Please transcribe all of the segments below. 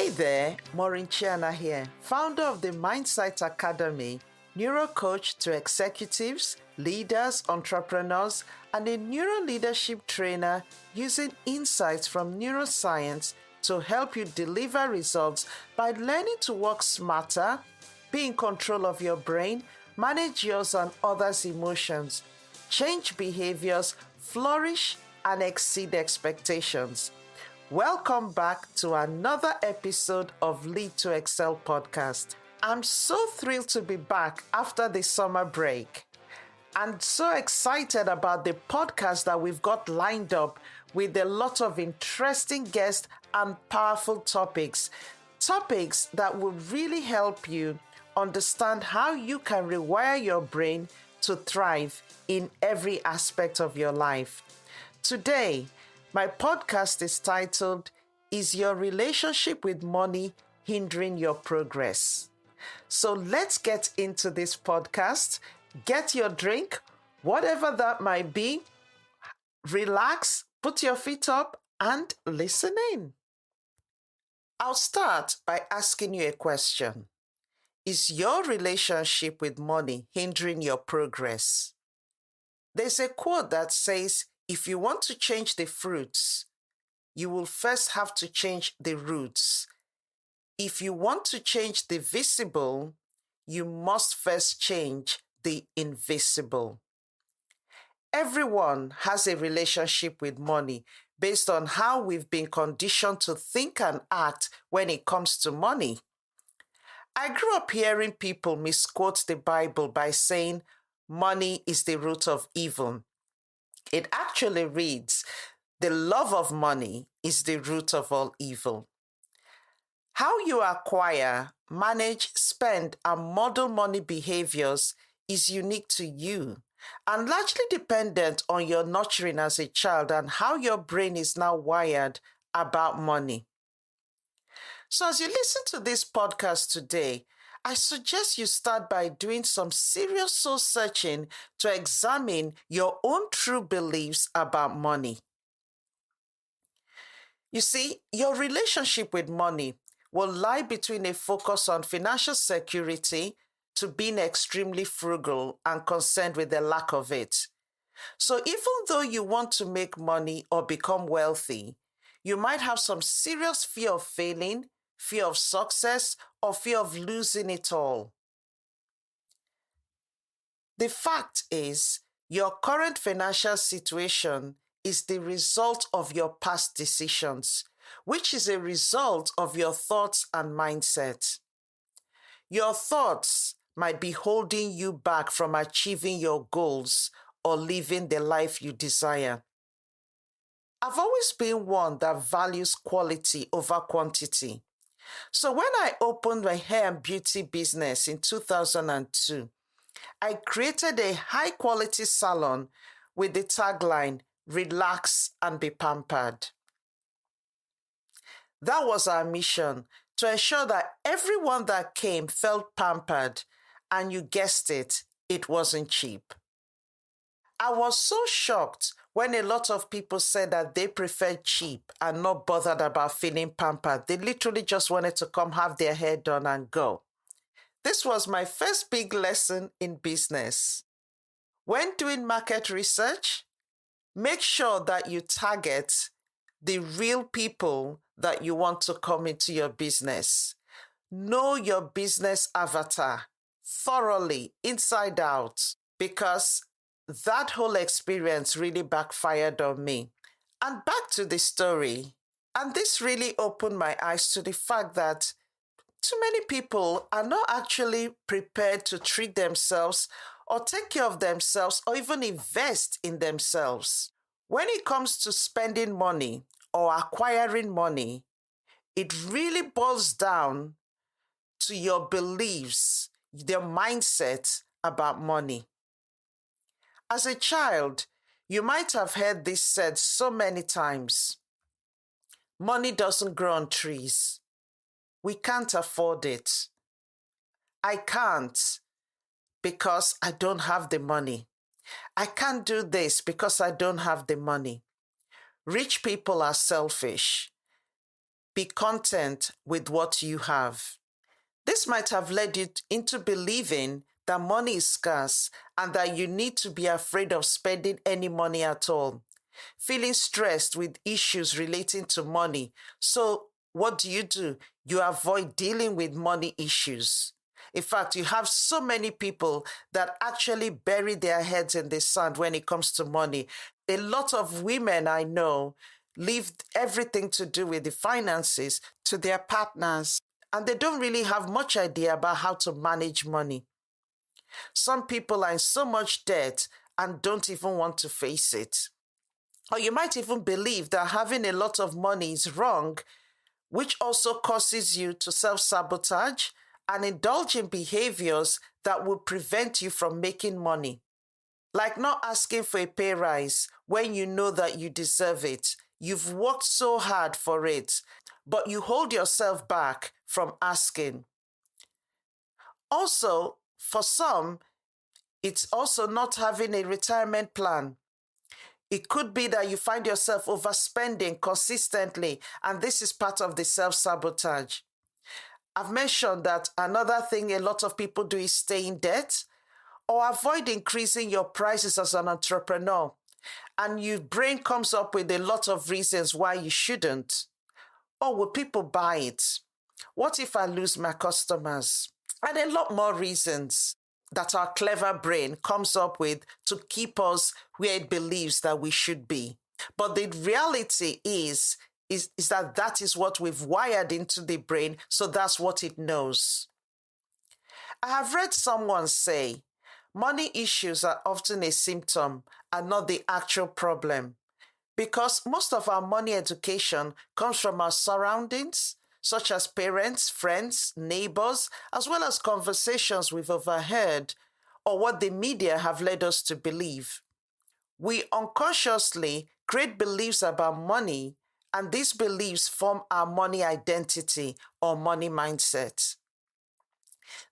Hey there, Maureen here, founder of the Mindsight Academy, neuro coach to executives, leaders, entrepreneurs, and a neuro leadership trainer using insights from neuroscience to help you deliver results by learning to work smarter, be in control of your brain, manage yours and others' emotions, change behaviors, flourish, and exceed expectations. Welcome back to another episode of Lead to Excel podcast. I'm so thrilled to be back after the summer break. I'm so excited about the podcast that we've got lined up with a lot of interesting guests and powerful topics. Topics that will really help you understand how you can rewire your brain to thrive in every aspect of your life. Today, my podcast is titled, Is Your Relationship with Money Hindering Your Progress? So let's get into this podcast. Get your drink, whatever that might be. Relax, put your feet up, and listen in. I'll start by asking you a question. Is your relationship with money hindering your progress? There's a quote that says, if you want to change the fruits, you will first have to change the roots. If you want to change the visible, you must first change the invisible. Everyone has a relationship with money based on how we've been conditioned to think and act when it comes to money. I grew up hearing people misquote the Bible by saying, money is the root of evil. It actually reads, the love of money is the root of all evil. How you acquire, manage, spend, and model money behaviors is unique to you and largely dependent on your nurturing as a child and how your brain is now wired about money. So as you listen to this podcast today, I suggest you start by doing some serious soul searching to examine your own true beliefs about money. You see, your relationship with money will lie between a focus on financial security to being extremely frugal and concerned with the lack of it. So even though you want to make money or become wealthy, you might have some serious fear of failing, fear of success, or fear of losing it all. The fact is, your current financial situation is the result of your past decisions, which is a result of your thoughts and mindset. Your thoughts might be holding you back from achieving your goals or living the life you desire. I've always been one that values quality over quantity. So when I opened my hair and beauty business in 2002, I created a high-quality salon with the tagline, relax and be pampered. That was our mission, to ensure that everyone that came felt pampered, and you guessed it, it wasn't cheap. I was so shocked when a lot of people said that they preferred cheap and not bothered about feeling pampered. They literally just wanted to come have their hair done and go. This was my first big lesson in business. When doing market research, make sure that you target the real people that you want to come into your business. Know your business avatar thoroughly, inside out, because that whole experience really backfired on me. And back to the story. And this really opened my eyes to the fact that too many people are not actually prepared to treat themselves or take care of themselves or even invest in themselves. When it comes to spending money or acquiring money, it really boils down to your beliefs, your mindset about money. As a child, you might have heard this said so many times. Money doesn't grow on trees. We can't afford it. I can't because I don't have the money. I can't do this because I don't have the money. Rich people are selfish. be content with what you have. This might have led you into believing that money is scarce and that you need to be afraid of spending any money at all, feeling stressed with issues relating to money. So, what do? You avoid dealing with money issues. In fact, you have so many people that actually bury their heads in the sand when it comes to money. A lot of women I know leave everything to do with the finances to their partners, and they don't really have much idea about how to manage money. Some people are in so much debt and don't even want to face it. Or you might even believe that having a lot of money is wrong, which also causes you to self-sabotage and indulge in behaviors that will prevent you from making money. Like not asking for a pay rise when you know that you deserve it. You've worked so hard for it, but you hold yourself back from asking. Also, for some, it's also not having a retirement plan. It could be that you find yourself overspending consistently, and this is part of the self-sabotage. I've mentioned that another thing a lot of people do is stay in debt or avoid increasing your prices as an entrepreneur. And your brain comes up with a lot of reasons why you shouldn't. Or will people buy it? What if I lose my customers? And a lot more reasons that our clever brain comes up with to keep us where it believes that we should be. But the reality is that is what we've wired into the brain, so that's what it knows. I have read someone say, money issues are often a symptom and not the actual problem, because most of our money education comes from our surroundings, such as parents, friends, neighbors, as well as conversations we've overheard or what the media have led us to believe. We unconsciously create beliefs about money, and these beliefs form our money identity or money mindset.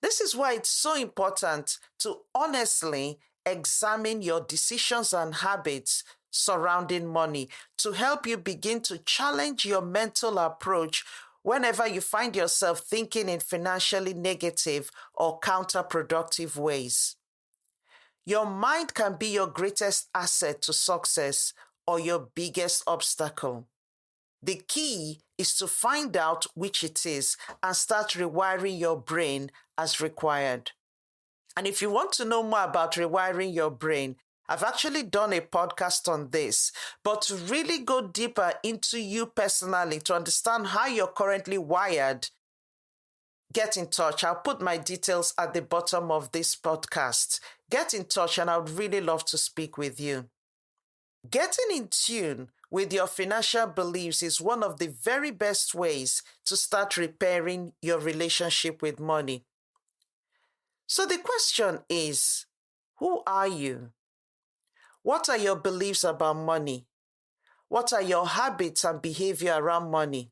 This is why it's so important to honestly examine your decisions and habits surrounding money to help you begin to challenge your mental approach whenever you find yourself thinking in financially negative or counterproductive ways. Your mind can be your greatest asset to success or your biggest obstacle. The key is to find out which it is and start rewiring your brain as required. And if you want to know more about rewiring your brain, I've actually done a podcast on this, but to really go deeper into you personally to understand how you're currently wired, get in touch. I'll put my details at the bottom of this podcast. Get in touch and I would really love to speak with you. Getting in tune with your financial beliefs is one of the very best ways to start repairing your relationship with money. So the question is, who are you? What are your beliefs about money? What are your habits and behavior around money?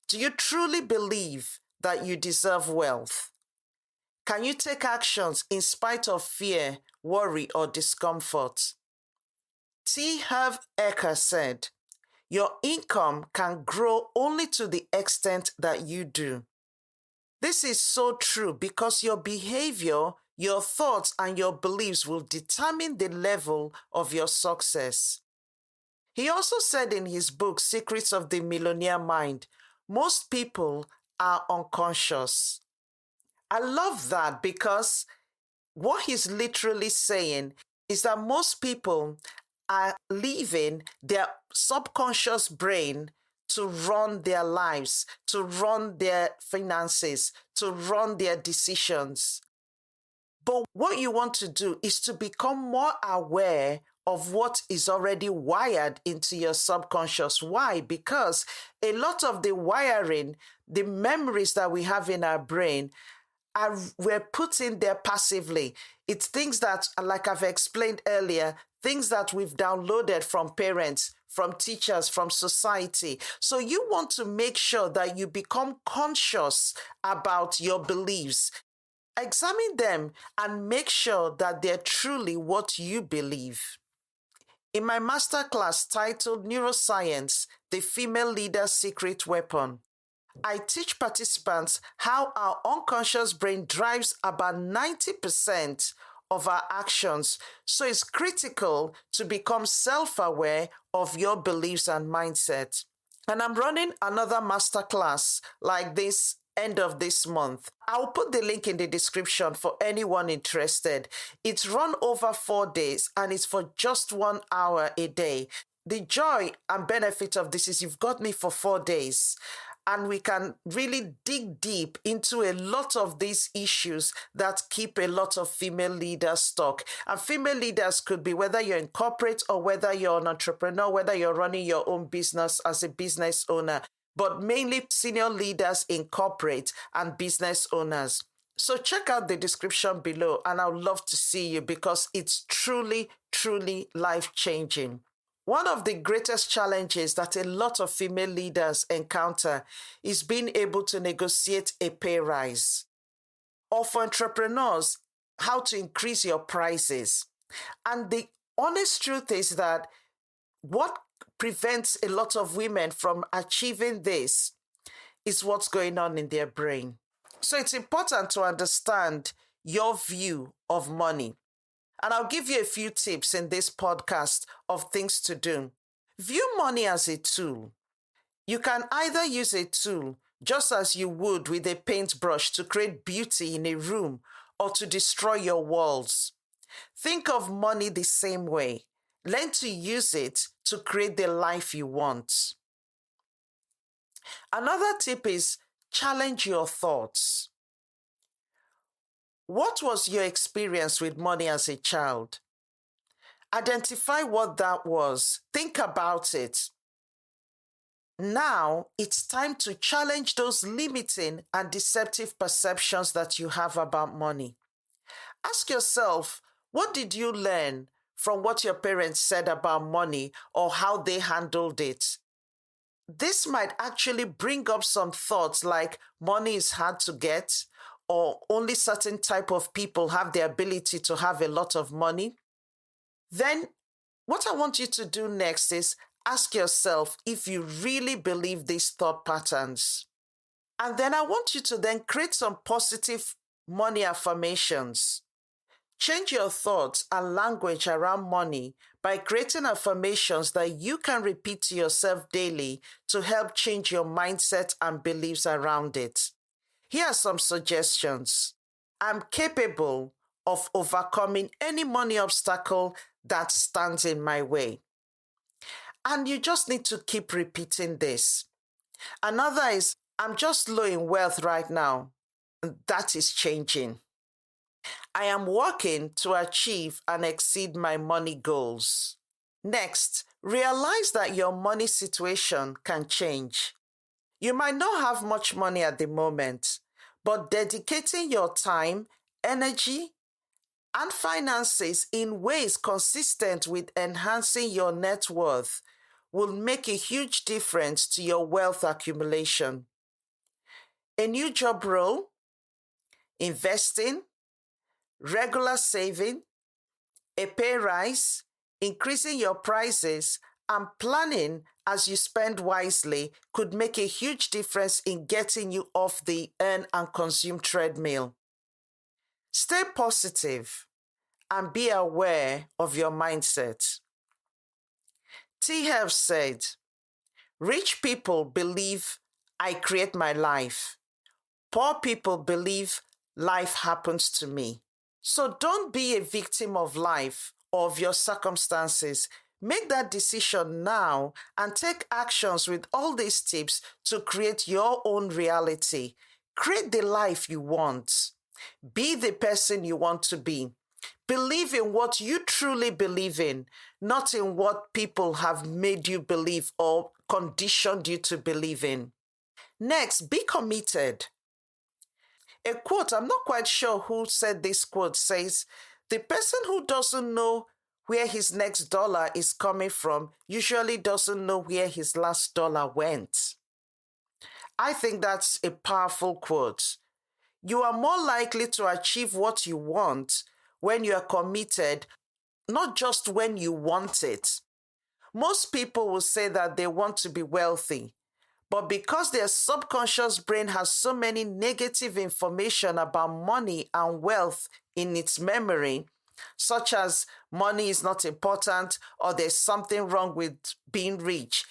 Do you truly believe that you deserve wealth? Can you take actions in spite of fear, worry, or discomfort? T. Harv Eker said, your income can grow only to the extent that you do. This is so true because your behavior, your thoughts, and your beliefs will determine the level of your success. He also said in his book, Secrets of the Millionaire Mind, most people are unconscious. I love that because what he's literally saying is that most people are leaving their subconscious brain to run their lives, to run their finances, to run their decisions. But what you want to do is to become more aware of what is already wired into your subconscious. Why? Because a lot of the wiring, the memories that we have in our brain, we're put in there passively. It's things that, like I've explained earlier, things that we've downloaded from parents, from teachers, from society. So you want to make sure that you become conscious about your beliefs. Examine them and make sure that they're truly what you believe. In my masterclass titled Neuroscience, the Female Leader's Secret Weapon, I teach participants how our unconscious brain drives about 90% of our actions. So it's critical to become self-aware of your beliefs and mindset. And I'm running another masterclass like this end of this month. I'll put the link in the description for anyone interested. It's run over 4 days and it's for just 1 hour a day. The joy and benefit of this is you've got me for 4 days. And we can really dig deep into a lot of these issues that keep a lot of female leaders stuck. And female leaders could be whether you're in corporate or whether you're an entrepreneur, whether you're running your own business as a business owner, but mainly senior leaders in corporate and business owners. So check out the description below and I would love to see you because it's truly, truly life-changing. One of the greatest challenges that a lot of female leaders encounter is being able to negotiate a pay rise. Or for entrepreneurs, how to increase your prices. And the honest truth is that what prevents a lot of women from achieving this is what's going on in their brain. So it's important to understand your view of money. And I'll give you a few tips in this podcast of things to do. View money as a tool. You can either use a tool just as you would with a paintbrush to create beauty in a room or to destroy your walls. Think of money the same way. Learn to use it to create the life you want. Another tip is challenge your thoughts. What was your experience with money as a child? Identify what that was. Think about it. Now it's time to challenge those limiting and deceptive perceptions that you have about money. Ask yourself, what did you learn from what your parents said about money or how they handled it? This might actually bring up some thoughts like money is hard to get, or only certain type of people have the ability to have a lot of money. Then what I want you to do next is ask yourself if you really believe these thought patterns. And then I want you to then create some positive money affirmations. Change your thoughts and language around money by creating affirmations that you can repeat to yourself daily to help change your mindset and beliefs around it. Here are some suggestions. I'm capable of overcoming any money obstacle that stands in my way. And you just need to keep repeating this. Another is, I'm just low in wealth right now. That is changing. I am working to achieve and exceed my money goals. Next, realize that your money situation can change. You might not have much money at the moment, but dedicating your time, energy, and finances in ways consistent with enhancing your net worth will make a huge difference to your wealth accumulation. A new job role, investing, regular saving, a pay rise, increasing your prices, and planning as you spend wisely could make a huge difference in getting you off the earn and consume treadmill. Stay positive and be aware of your mindset. T. Have said, rich people believe I create my life. Poor people believe life happens to me. So don't be a victim of life or of your circumstances. Make that decision now and take actions with all these tips to create your own reality. Create the life you want. Be the person you want to be. Believe in what you truly believe in, not in what people have made you believe or conditioned you to believe in. Next, be committed. A quote, I'm not quite sure who said this quote, says, the person who doesn't know where his next dollar is coming from usually doesn't know where his last dollar went. I think that's a powerful quote. You are more likely to achieve what you want when you are committed, not just when you want it. Most people will say that they want to be wealthy, but because their subconscious brain has so many negative information about money and wealth in its memory, such as money is not important or there's something wrong with being rich,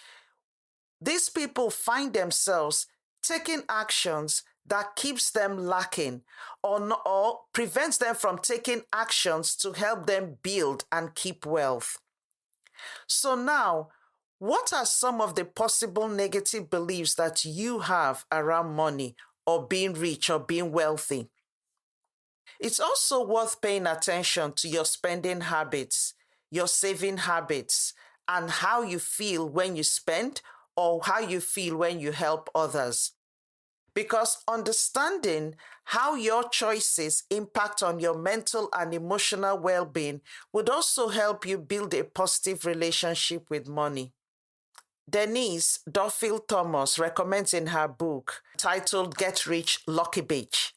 these people find themselves taking actions that keeps them lacking or prevents them from taking actions to help them build and keep wealth. So now, what are some of the possible negative beliefs that you have around money or being rich or being wealthy? It's also worth paying attention to your spending habits, your saving habits, and how you feel when you spend or how you feel when you help others. Because understanding how your choices impact on your mental and emotional well-being would also help you build a positive relationship with money. Denise Duffield Thomas recommends in her book titled Get Rich Lucky Bitch.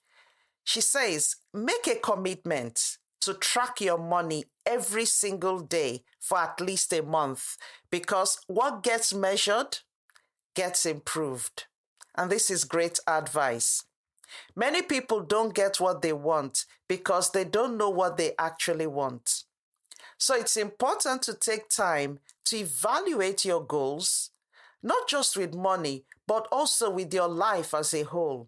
She says, make a commitment to track your money every single day for at least a month, because what gets measured gets improved. And this is great advice. Many people don't get what they want because they don't know what they actually want. So it's important to take time to evaluate your goals, not just with money, but also with your life as a whole.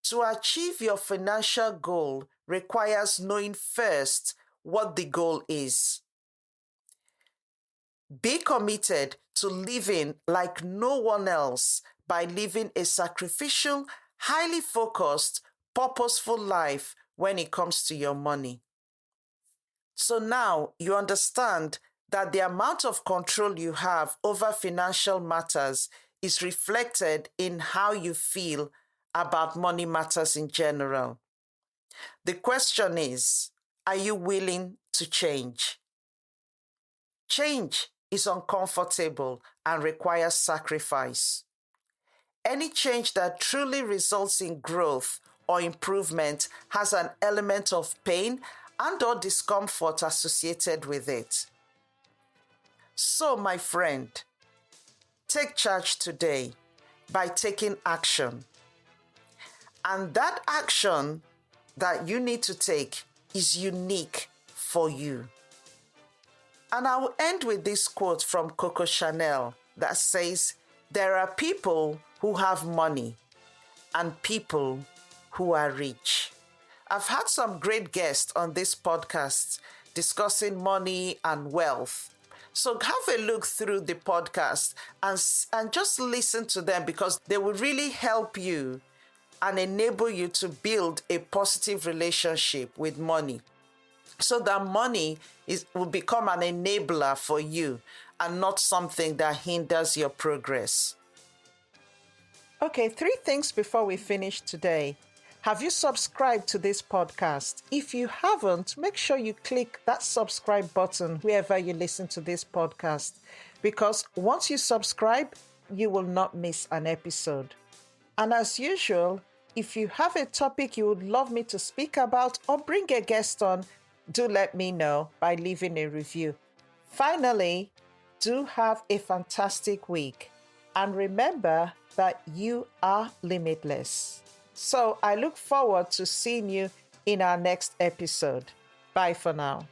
To achieve your financial goal requires knowing first what the goal is. Be committed to living like no one else by living a sacrificial, highly focused, purposeful life when it comes to your money. So now you understand that the amount of control you have over financial matters is reflected in how you feel about money matters in general. The question is, are you willing to change? Change is uncomfortable and requires sacrifice. Any change that truly results in growth or improvement has an element of pain and/or discomfort associated with it. So, my friend, take charge today by taking action. And that action that you need to take is unique for you. And I will end with this quote from Coco Chanel that says, there are people who have money and people who are rich. I've had some great guests on this podcast discussing money and wealth. So have a look through the podcast and just listen to them, because they will really help you and enable you to build a positive relationship with money, so that money will become an enabler for you and not something that hinders your progress. Okay, 3 things before we finish today. Have you subscribed to this podcast? If you haven't, make sure you click that subscribe button wherever you listen to this podcast, because once you subscribe, you will not miss an episode. And as usual, if you have a topic you would love me to speak about or bring a guest on, do let me know by leaving a review. Finally, do have a fantastic week. And remember that you are limitless. So I look forward to seeing you in our next episode. Bye for now.